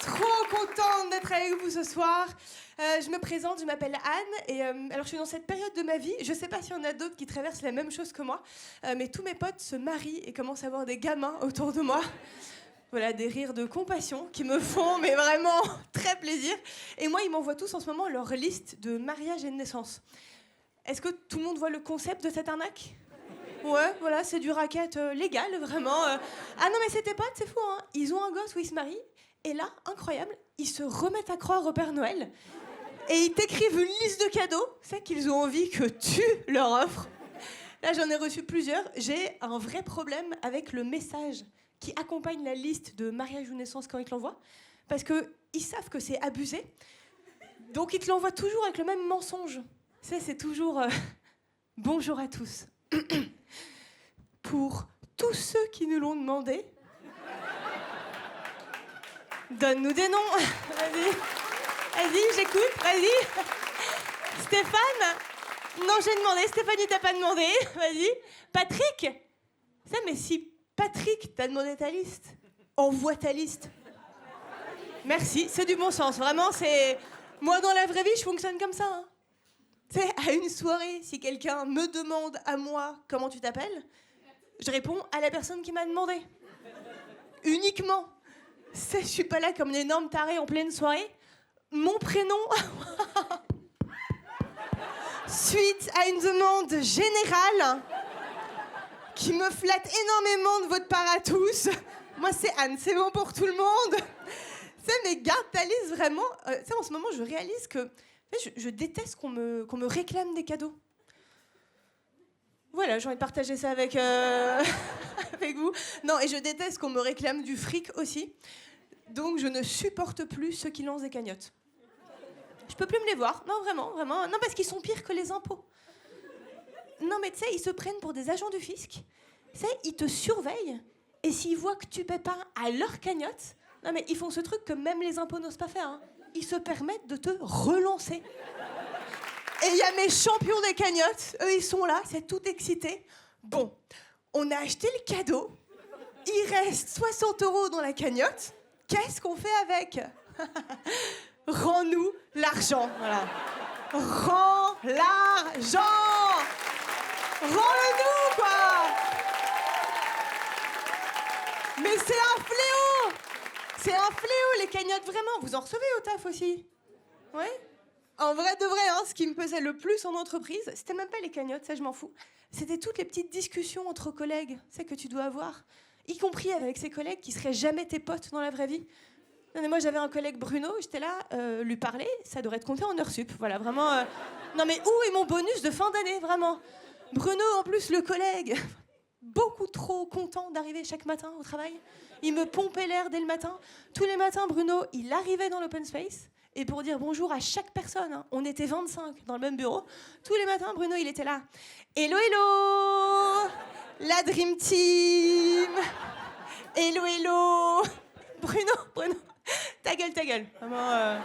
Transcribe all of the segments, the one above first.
Trop contente d'être avec vous ce soir. Je me présente, je m'appelle Anne et alors je suis dans cette période de ma vie. Je sais pas s'il y en a d'autres qui traversent la même chose que moi, mais tous mes potes se marient et commencent à avoir des gamins autour de moi. Voilà, des rires de compassion qui me font mais vraiment très plaisir. Et moi, ils m'envoient tous en ce moment leur liste de mariage et de naissance. Est-ce que tout le monde voit le concept de cette arnaque ? Ouais, voilà, c'est du racket légal, vraiment. Ah non, mais c'est tes potes, c'est fou, hein. Ils ont un gosse où ils se marient, et là, incroyable, ils se remettent à croire au Père Noël, et ils t'écrivent une liste de cadeaux, c'est qu'ils ont envie que tu leur offres. Là, j'en ai reçu plusieurs. J'ai un vrai problème avec le message qui accompagne la liste de mariage ou naissance quand ils te l'envoient, parce qu'ils savent que c'est abusé, donc ils te l'envoient toujours avec le même mensonge. C'est toujours bonjour à tous. Pour tous ceux qui nous l'ont demandé, donne-nous des noms. Vas-y, j'écoute, vas-y. Stéphane ? Non, j'ai demandé. Stéphanie, t'as pas demandé. Vas-y. Patrick ? Ça, mais si Patrick t'a demandé ta liste, envoie ta liste. Merci, c'est du bon sens. Vraiment, c'est... Moi, dans la vraie vie, je fonctionne comme ça. Hein. Tu sais, à une soirée, si quelqu'un me demande à moi comment tu t'appelles, je réponds à la personne qui m'a demandé. Uniquement. Je suis pas là comme une énorme tarée en pleine soirée. Mon prénom, suite à une demande générale qui me flatte énormément de votre part à tous. Moi, c'est Anne, c'est bon pour tout le monde. Tu sais, mais garde ta liste vraiment. Tu sais, en ce moment, je réalise que je déteste qu'on me réclame des cadeaux. Voilà, j'ai envie de partager ça avec, avec vous. Non, et je déteste qu'on me réclame du fric aussi. Donc, je ne supporte plus ceux qui lancent des cagnottes. Je peux plus me les voir. Non, vraiment, vraiment. Non, parce qu'ils sont pires que les impôts. Non, mais tu sais, ils se prennent pour des agents du fisc. Tu sais, ils te surveillent. Et s'ils voient que tu paies pas à leur cagnotte, non, mais ils font ce truc que même les impôts n'osent pas faire. Hein. Ils se permettent de te relancer. Et il y a mes champions des cagnottes. Eux, ils sont là, c'est tout excité. Bon, on a acheté le cadeau. Il reste 60 € dans la cagnotte. Qu'est-ce qu'on fait avec ? Rends-nous l'argent. Voilà. Rends l'argent. Rends-le-nous, quoi. Mais c'est un fléau. C'est un fléau, les cagnottes, vraiment. Vous en recevez au taf aussi ? Ouais ? En vrai de vrai, hein, ce qui me pesait le plus en entreprise, c'était même pas les cagnottes, ça je m'en fous. C'était toutes les petites discussions entre collègues, c'est que tu dois avoir, y compris avec ces collègues qui seraient jamais tes potes dans la vraie vie. Non, mais moi j'avais un collègue Bruno, j'étais là, lui parler, ça devrait être compté en heures sup, voilà, vraiment. Non mais où est mon bonus de fin d'année, vraiment ? Bruno, en plus, le collègue, beaucoup trop content d'arriver chaque matin au travail. Il me pompait l'air dès le matin. Tous les matins, Bruno, il arrivait dans l'open space. Et pour dire bonjour à chaque personne, hein, on était 25 dans le même bureau. Tous les matins, Bruno, il était là. Hello, hello, la Dream Team. Hello, hello. Bruno, ta gueule. Vraiment,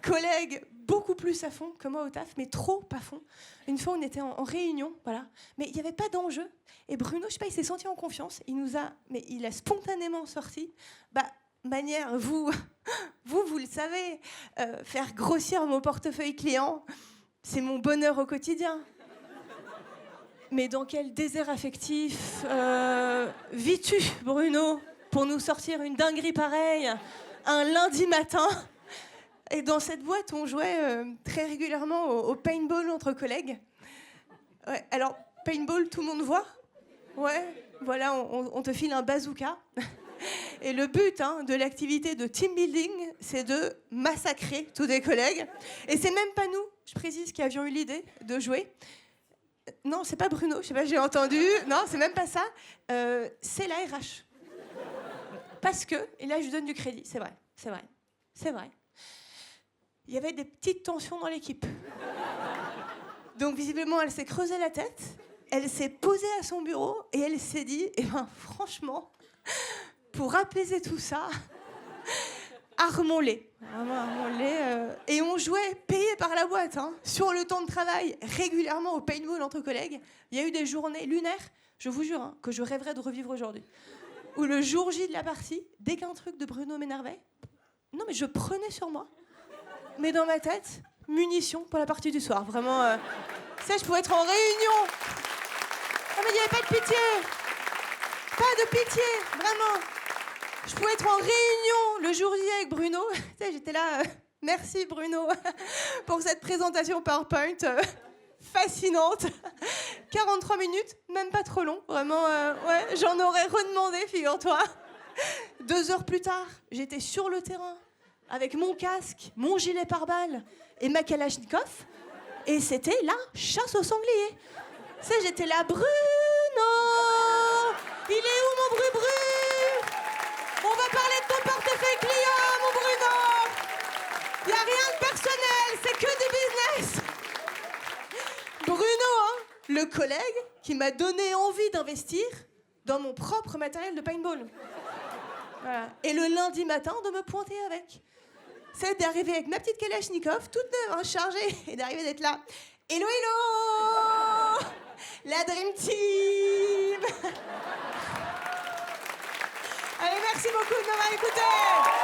collègue beaucoup plus à fond que moi au taf, mais trop à fond. Une fois, on était en réunion, voilà. Mais il n'y avait pas d'enjeu. Et Bruno, je sais pas, il s'est senti en confiance. Il a spontanément sorti, manière, vous le savez, faire grossir mon portefeuille client, c'est mon bonheur au quotidien. Mais dans quel désert affectif vis-tu, Bruno, pour nous sortir une dinguerie pareille, un lundi matin ? Et dans cette boîte, on jouait très régulièrement au paintball entre collègues. Ouais, alors, paintball, tout le monde voit ? Ouais, voilà, on te file un bazooka. Et le but de l'activité de team building, c'est de massacrer tous des collègues. Et c'est même pas nous, je précise, qui avions eu l'idée de jouer. Non, c'est pas Bruno, je sais pas, j'ai entendu. Non, c'est même pas ça. C'est la RH. Parce que, et là je lui donne du crédit, c'est vrai. Il y avait des petites tensions dans l'équipe. Donc visiblement, elle s'est creusé la tête, elle s'est posée à son bureau et elle s'est dit, franchement... Pour apaiser tout ça, armons-les. Et on jouait, payé par la boîte, sur le temps de travail, régulièrement au paintball entre collègues. Il y a eu des journées lunaires, je vous jure, que je rêverais de revivre aujourd'hui. où le jour J de la partie, dès qu'un truc de Bruno m'énervait, non mais je prenais sur moi. Mais dans ma tête, munitions pour la partie du soir. Vraiment, ça, je pourrais être en réunion. Non mais il n'y avait pas de pitié. Pas de pitié, vraiment. Je pouvais être en réunion le jour J avec Bruno. Tu sais, j'étais là, merci Bruno pour cette présentation PowerPoint fascinante. 43 minutes, même pas trop long. Vraiment, ouais, j'en aurais redemandé, figure-toi. 2 heures plus tard, j'étais sur le terrain avec mon casque, mon gilet pare-balles et ma Kalachnikov. Et c'était la chasse au sanglier. Tu sais, j'étais là, Bruno, il est où mon Bru-Bru? On va parler de ton portefeuille client, mon Bruno. Y a rien de personnel, c'est que du business. Bruno, hein, le collègue qui m'a donné envie d'investir dans mon propre matériel de paintball. Voilà. Et le lundi matin, de me pointer avec. C'est d'arriver avec ma petite Kalachnikov, toute neuve, hein, chargée, et d'arriver d'être là. Hello, hello, la Dream Team. Allez, merci beaucoup de m'avoir écouté.